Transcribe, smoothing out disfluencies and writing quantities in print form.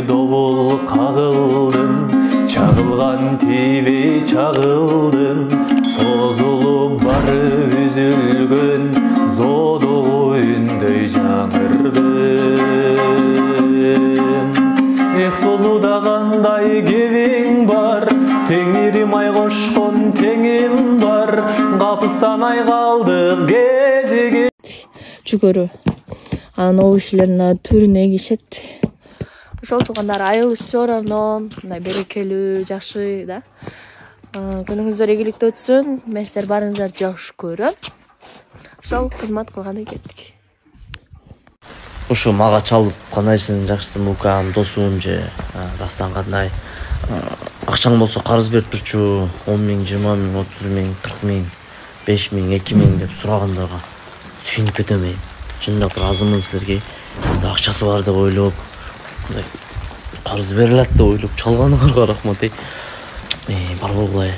добул кагылдым, чагылган тийбей чагылдым, созулуп барып үзүлгөн зодогу үндөй жаңырдым. Эх, солуда кандай кебиң бар, теңирим ай кошкон теңим бар, капыстан ай калдык кезиги. Жүгөрү анын обушларына түрүнө кишет. Ошол туугандар айылыбыз все равно мындай берекелүү, жакшы да. Күнүңүздөр ийгиликтүү өтсүн, мен сиздер баарыңыздарды жакшы көрөм. Ошол кызмат кылганы кеттик. Ушу мага чалып кандайсың, жакшысың, мукам, досуң же дастан кандай? Акчаң болсо карыз берип турчу, 10 миң, 20 миң, 30 миң, 40 миң, 5 миң, 2 миң деп сурагандарга сүйүнүп кетем. Чындап бир азымын силерге. Акчасы бар деп ойлоп, карыз берилет деп ойлоп чалганыңарга рахмат. Бар болгула.